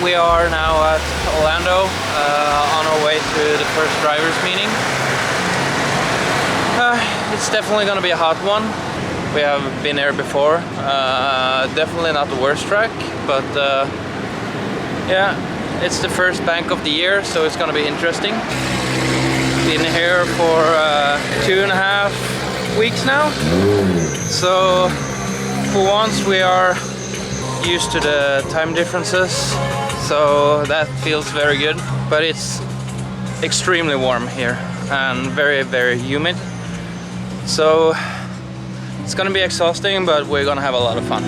We are now at Orlando on our way to the first drivers meeting. It's definitely going to be a hot one. We have been here before. Definitely not the worst track, but yeah, it's the first bank of the year, so it's going to be interesting. Been here for 2.5 weeks now, so for once we are used to the time differences, so that feels very good. But it's extremely warm here and very, very humid, so it's gonna be exhausting, but we're gonna have a lot of fun.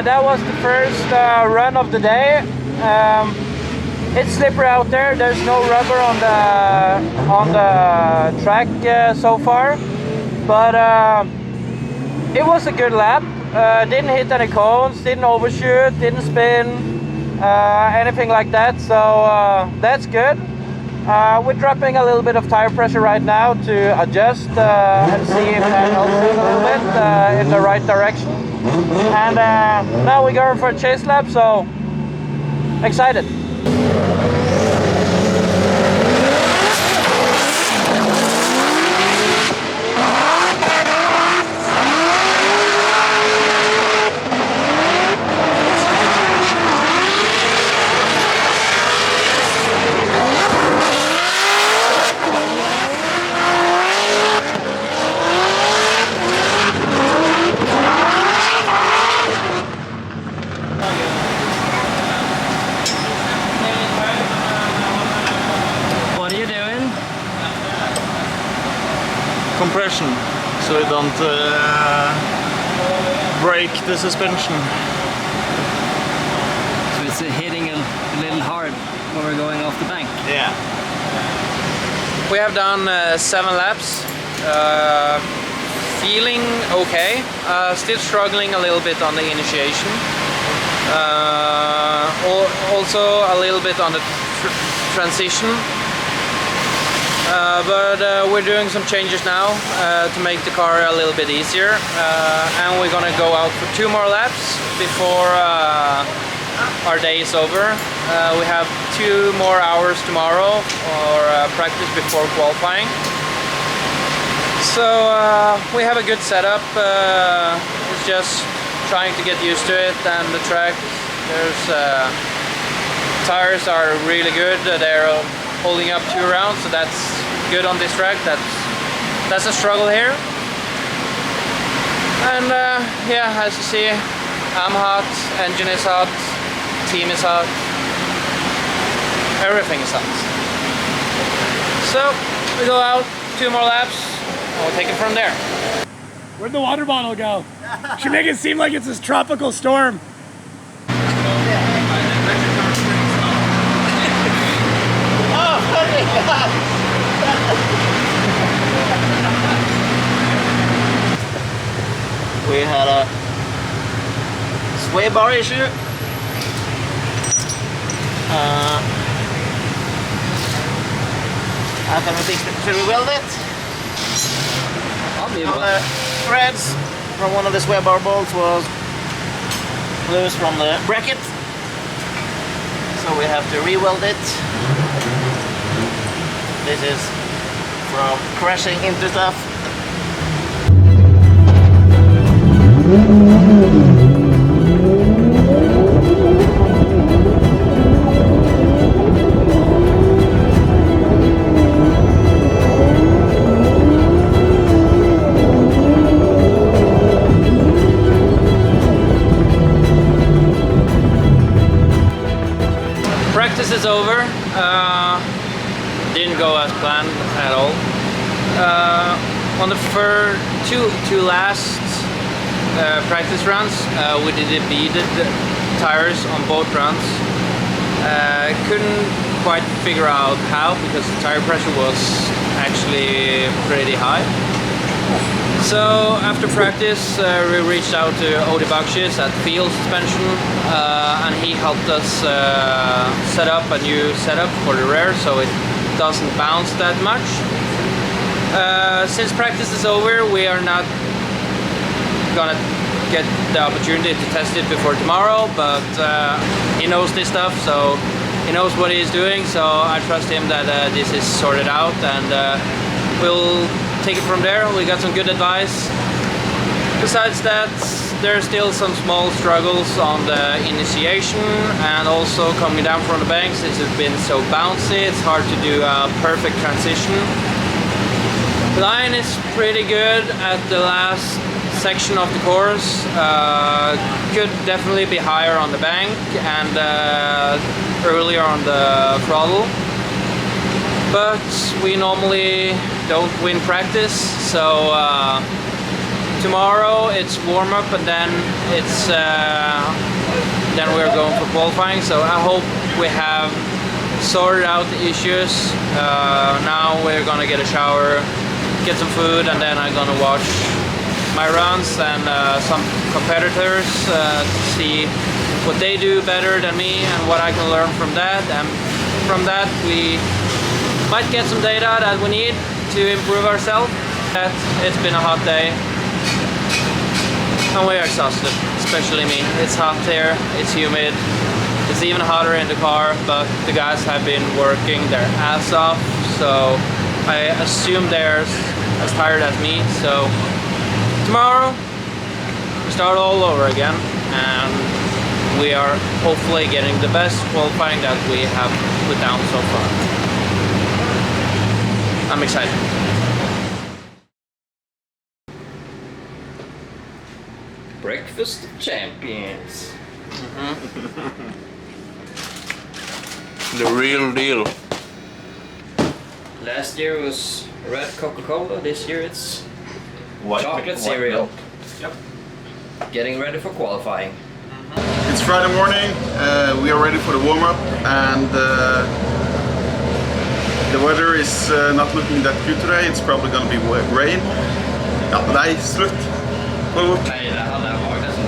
That was the first run of the day. It's slippery out there. There's no rubber on the track so far, but it was a good lap. Didn't hit any cones, didn't overshoot, didn't spin, anything like that. So that's good. We're dropping a little bit of tire pressure right now to adjust and see if that helps us a little bit in the right direction. And now we're going for a chase lap, so excited. Compression, so it don't break the suspension. So it's hitting a little hard when we're going off the bank. Yeah. We have done 7 laps. Feeling okay. Still struggling a little bit on the initiation. Also a little bit on the transition. But we're doing some changes now to make the car a little bit easier, and we're gonna go out for 2 more laps before our day is over. We have 2 more hours tomorrow for practice before qualifying. So we have a good setup. It's just trying to get used to it, and the track, tires are really good. They're holding up 2 rounds, so that's good on this track. That's a struggle here. And yeah, as you see, I'm hot, engine is hot, team is hot, everything is hot. So we go out 2 more laps and we'll take it from there. Where'd the water bottle go? Should make it seem like it's this tropical storm. We had a sway bar issue. How can we fix it? Should we weld it? The threads from one of the sway bar bolts was loose from the bracket, so we have to re-weld it. This is from crashing into stuff. is over. Didn't go as planned at all. On the two last practice runs, we deleted tires on both runs. Couldn't quite figure out how, because the tire pressure was actually pretty high. So after practice, we reached out to Odi Bakshis at Field Suspension, and he helped us set up a new setup for the rear so it doesn't bounce that much. Since practice is over, we are not gonna get the opportunity to test it before tomorrow, but he knows this stuff, so he knows what he's doing, so I trust him that this is sorted out, and we'll take it from there. We got some good advice. Besides that, there's still some small struggles on the initiation, and also coming down from the bank, since it's been so bouncy, it's hard to do a perfect transition. Line is pretty good at the last section of the course. Could definitely be higher on the bank and earlier on the throttle, but we normally don't win practice, so tomorrow it's warm-up, and then we're going for qualifying. So I hope we have sorted out the issues. Now we're gonna get a shower, get some food, and then I'm gonna watch my runs and some competitors to see what they do better than me and what I can learn from that. And from that we might get some data that we need to improve ourselves. It's been a hot day and we're exhausted, especially me. It's hot here, it's humid, it's even hotter in the car, but the guys have been working their ass off, so I assume they're as tired as me. So tomorrow we start all over again, and we are hopefully getting the best qualifying that we have put down so far. I'm excited. Breakfast of champions. The real deal. Last year was red Coca-Cola, this year it's White chocolate cereal. Getting ready for qualifying. It's Friday morning, we are ready for the warm-up, and the weather is not looking that good today. It's probably going to be rain. Ja, nei, slutt. Hold opp. Nej, det hade jag varit som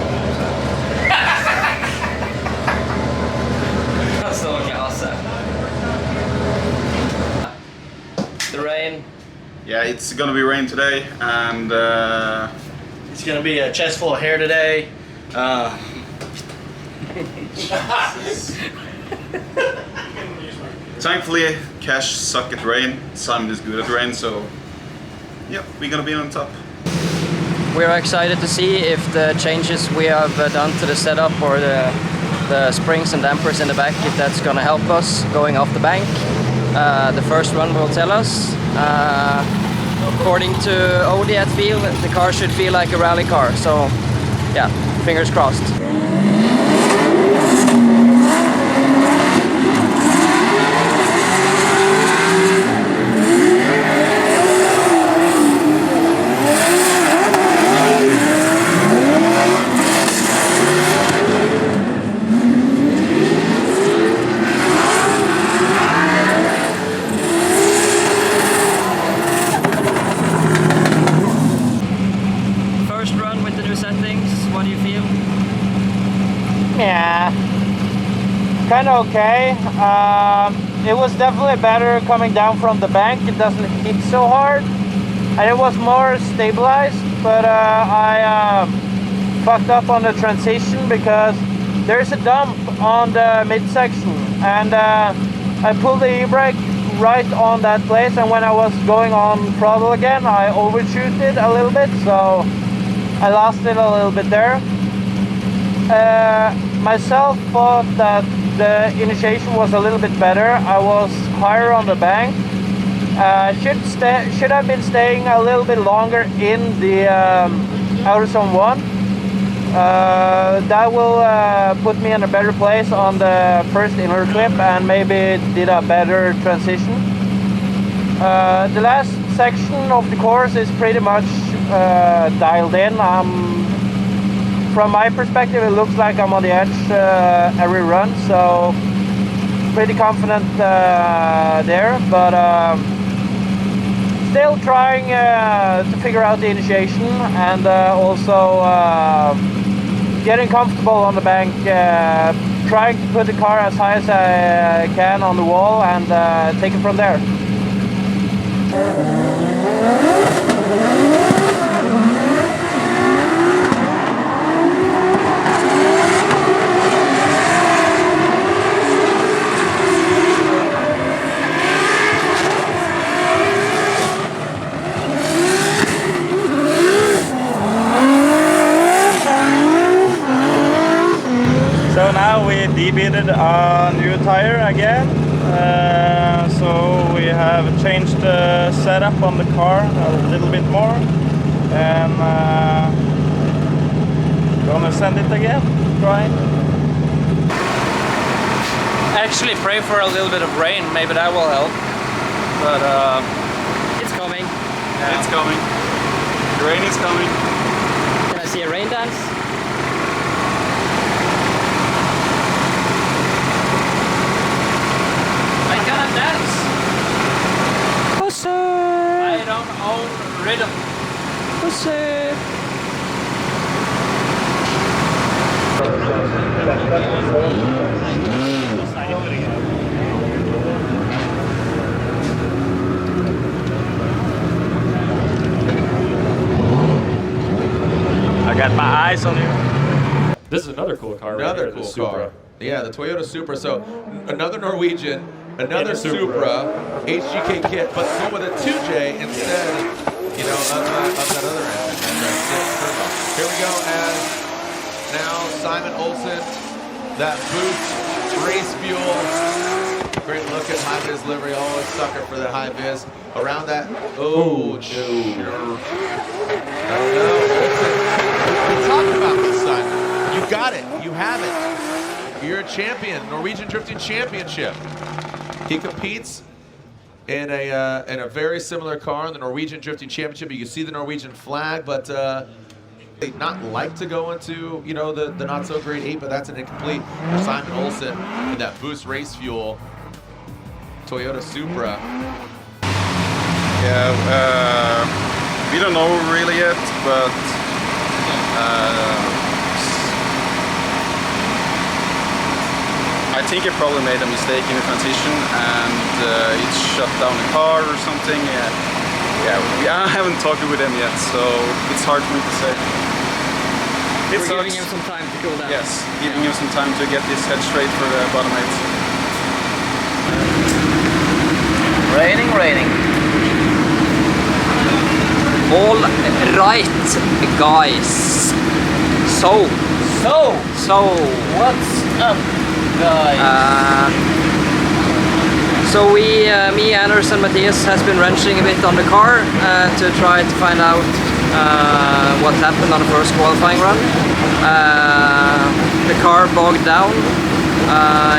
Jag står Hasse. The rain. Yeah, it's going to be rain today, and It's gonna be a chest full of hair today. thankfully Cash suck at rain, Simon is good at rain, so yeah, we're going to be on top. We're excited to see if the changes we have done to the setup, or the springs and dampers in the back, if that's going to help us going off the bank. The first run will tell us. According to Odi at Field, the car should feel like a rally car, so yeah, fingers crossed. Yeah, kind of okay. It was definitely better coming down from the bank. It doesn't hit so hard, and it was more stabilized, but I fucked up on the transition because there's a dump on the midsection, and I pulled the e-brake right on that place, and when I was going on throttle again, I overshooted a little bit, so I lost it a little bit there. Myself thought that the initiation was a little bit better. I was higher on the bank. Should have been staying a little bit longer in the outer zone 1. That will put me in a better place on the first inner clip and maybe did a better transition. The last section of the course is pretty much dialed in. From my perspective, it looks like I'm on the edge every run, so pretty confident there, but still trying to figure out the initiation and also getting comfortable on the bank, trying to put the car as high as I can on the wall and take it from there. So now we debeated a new tire again. So we have changed the setup on the car a little bit more, and gonna send it again, try. Actually pray for a little bit of rain, maybe that will help. But it's coming. Yeah. It's coming. The rain is coming. Can I see a rain dance? I cannot dance. Pussy! I don't own rhythm. Pussy! I got my eyes on you. This is another cool car. Another right here, cool car. Yeah, the Toyota Supra. So another Norwegian, another Supra, HGK kit, but going with a 2J instead, you know, of that other engine. Here we go as now Simon Olsen, that boost, race fuel. Great look at high vis livery, always sucker for that high vis. Around that, oh, no. I don't know. We talked about this, Simon. You got it. You have it. You're a champion, Norwegian Drifting Championship. He competes in a very similar car in the Norwegian Drifting Championship. You can see the Norwegian flag, but they not like to go into, you know, the not so great 8, but that's an incomplete for Simon Olsen in that boost race fuel Toyota Supra. Yeah, we don't know really yet, but I think he probably made a mistake in the transition and it shut down the car or something. I haven't talked with him yet, so it's hard for me to say. We're giving him some time to cool down. Yes, giving him some time to get his head straight for the bottom 8. Raining. All right, guys. So What's up, guys? So me, Anders, and Matthias has been wrenching a bit on the car to try to find out what happened on the first qualifying run. The car bogged down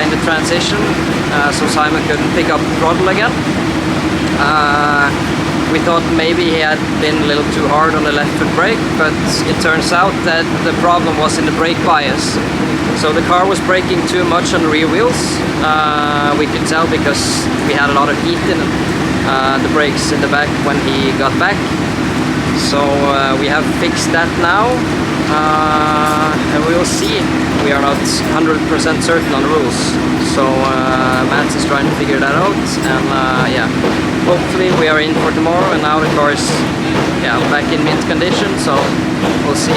in the transition, so Simon couldn't pick up the throttle again. We thought maybe he had been a little too hard on the left foot brake, but it turns out that the problem was in the brake bias. So the car was braking too much on the rear wheels. We could tell because we had a lot of heat in the brakes in the back when he got back. So we have fixed that now, and we will see. We are not 100% certain on the rules. So Mats is trying to figure that out, and yeah, hopefully we are in for tomorrow. And now the car is back in mint condition, so we'll see.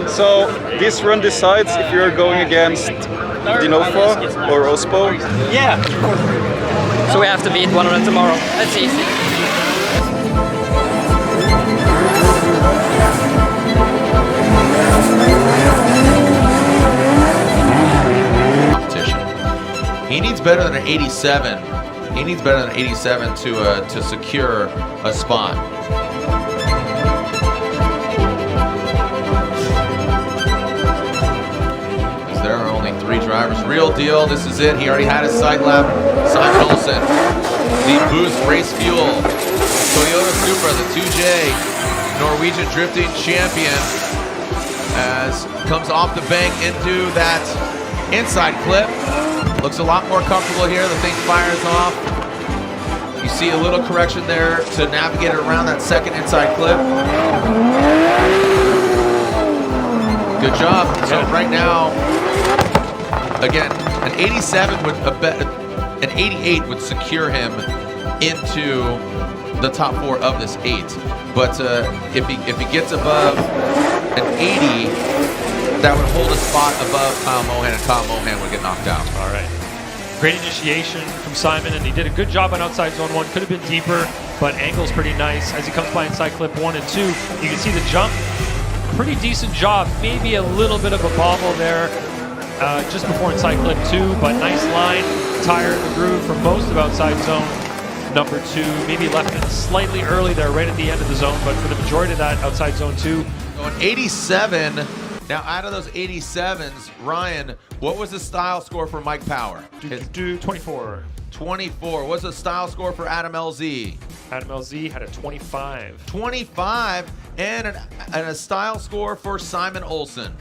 So this run decides if you're going against Dinofo or Ospo. Yeah. So we have to beat one of them tomorrow. That's easy. better than an 87. He needs better than an 87 to secure a spot. There are only 3 drivers. Real deal. This is it. He already had his side lap. Simon Olsen, the Boost Race Fuel Toyota Supra, the 2J Norwegian drifting champion, as comes off the bank into that inside clip. Looks a lot more comfortable here. The thing fires off. You see a little correction there to navigate it around that second inside clip. Good job. So right now, again, an 87 would, an 88 would secure him into the top 4 of this 8. But if he gets above an 80, that would hold a spot above Kyle Mohan, and Kyle Mohan would get knocked out. All right. Great initiation from Simon, and he did a good job on outside zone 1. Could have been deeper, but angle's pretty nice. As he comes by inside clip 1 and 2, you can see the jump. Pretty decent job. Maybe a little bit of a bobble there just before inside clip 2, but nice line. Tire in the groove for most of outside zone number 2. Maybe left it slightly early there, right at the end of the zone, but for the majority of that, outside zone 2. So an 87. Now, out of those 87s, Ryan, what was the style score for Mike Power? 24. 24. What's the style score for Adam LZ? Adam LZ had a 25. 25, and a style score for Simon Olsen.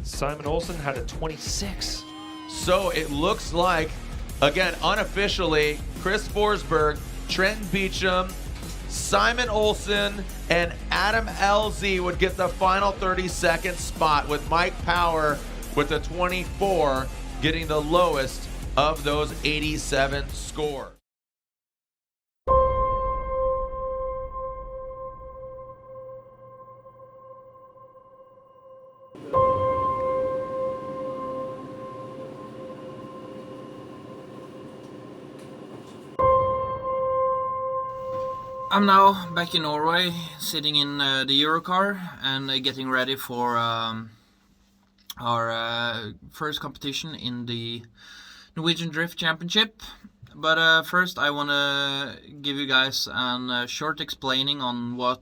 Simon Olsen had a 26. So it looks like, again, unofficially, Chris Forsberg, Trenton Beecham, Simon Olsen, and Adam LZ would get the final 30-second spot, with Mike Power with the 24 getting the lowest of those 87 scores. I'm now back in Norway, sitting in the Eurocar and getting ready for our first competition in the Norwegian Drift Championship. But first I want to give you guys a short explaining on what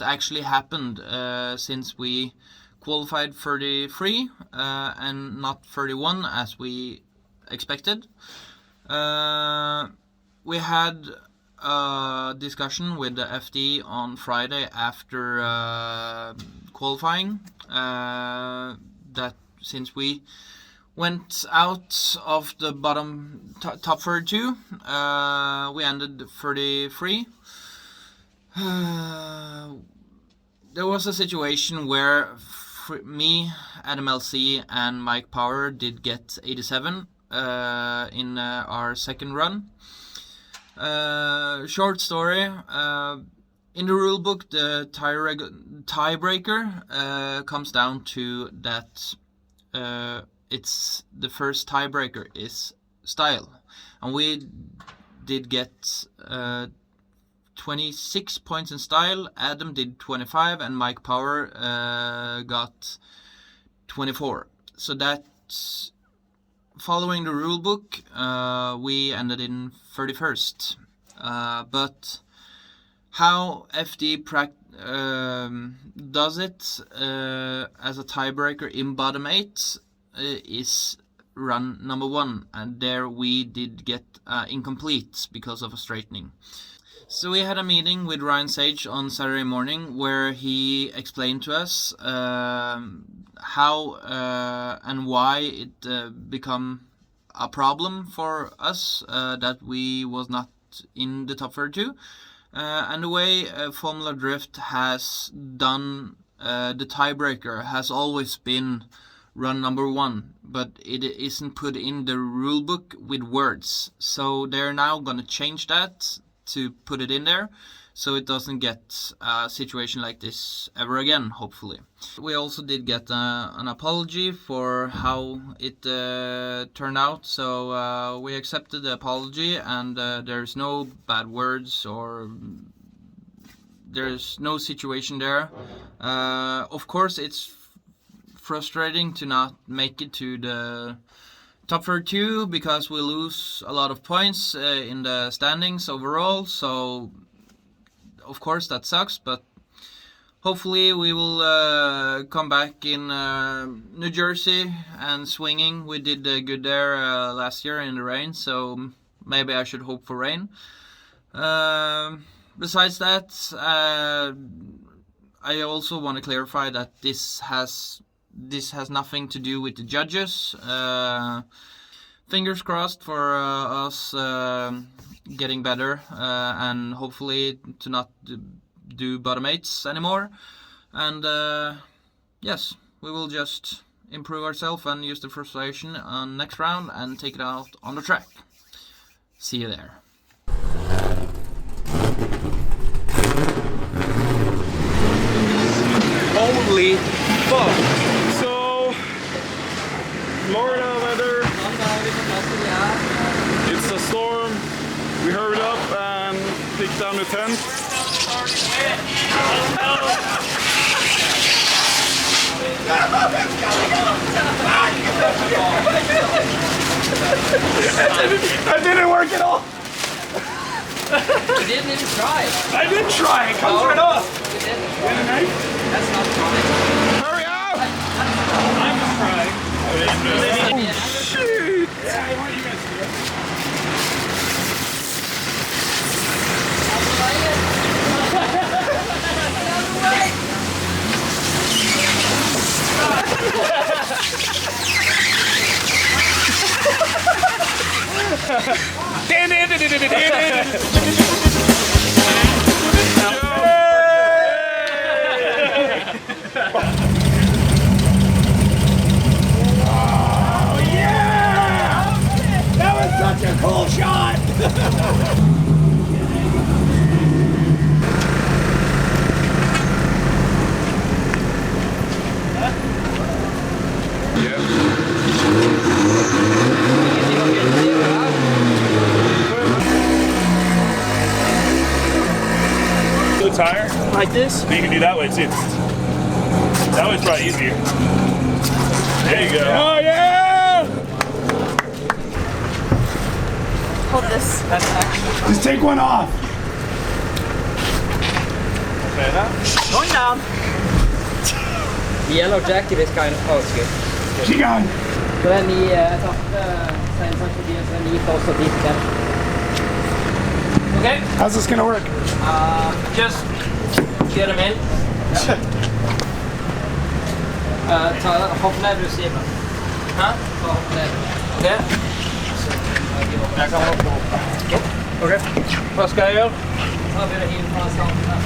actually happened since we qualified 33 and not 31 as we expected. We had a discussion with the FD on Friday after qualifying that since we went out of the bottom top 32, we ended 33. There was a situation where me, Adam LC, and Mike Power did get 87 in our second run. Short story. In the rulebook, the tiebreaker comes down to that it's the first tiebreaker is style, and we did get 26 points in style. Adam did 25, and Mike Power got 24. So that's following the rulebook. We ended in 31st. But how FD does it as a tiebreaker in bottom 8 is run number 1, and there we did get incomplete because of a straightening. So we had a meeting with Ryan Sage on Saturday morning where he explained to us how and why it become a problem for us that we was not in the top 32, and the way Formula Drift has done the tiebreaker has always been run number 1, but it isn't put in the rulebook with words. So they're now gonna change that to put it in there, so it doesn't get a situation like this ever again, hopefully. We also did get an apology for how it turned out, so we accepted the apology, and there's no bad words or there's no situation there. Of course, it's frustrating to not make it to the top 32 because we lose a lot of points in the standings overall, so of course that sucks, but hopefully we will come back in New Jersey and swinging. We did good there last year in the rain, so maybe I should hope for rain. Besides that, I also want to clarify that this has nothing to do with the judges. Fingers crossed for us getting better and hopefully to not do bottom 8s anymore. And yes, we will just improve ourselves and use the frustration on next round and take it out on the track. See you there. Holy fuck! So, Florida weather. It's a storm. We hurried up and picked down the tent. That didn't work at all. You didn't even try. I did try. It comes right off. You didn't. With a knife? That's not trying. Hurry up! I'm just trying. Shoot! Yeah, I want you guys to do it. Oh yeah! That was such a cool shot! Tire Like this? you can do that way too. That way's probably easier. There you go. Oh yeah! Hold this. That's actually Just take one off. Going down. the yellow jacket is kind of it's good. She gone. Så ni tapte sen sagt Tobias, and ni får også dit der. Okay, How's this gonna work? just get them in. Ta hopp ned du Simen. Hæ? Ta hopp ned. Okay. Jeg kan hoppe opp. Okay. Hva skal jeg gjøre? Ta begynner å hive fra starten her.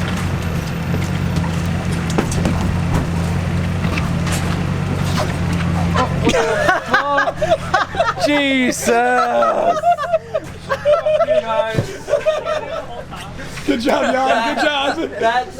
Jesus! Good job, y'all. Good job. That's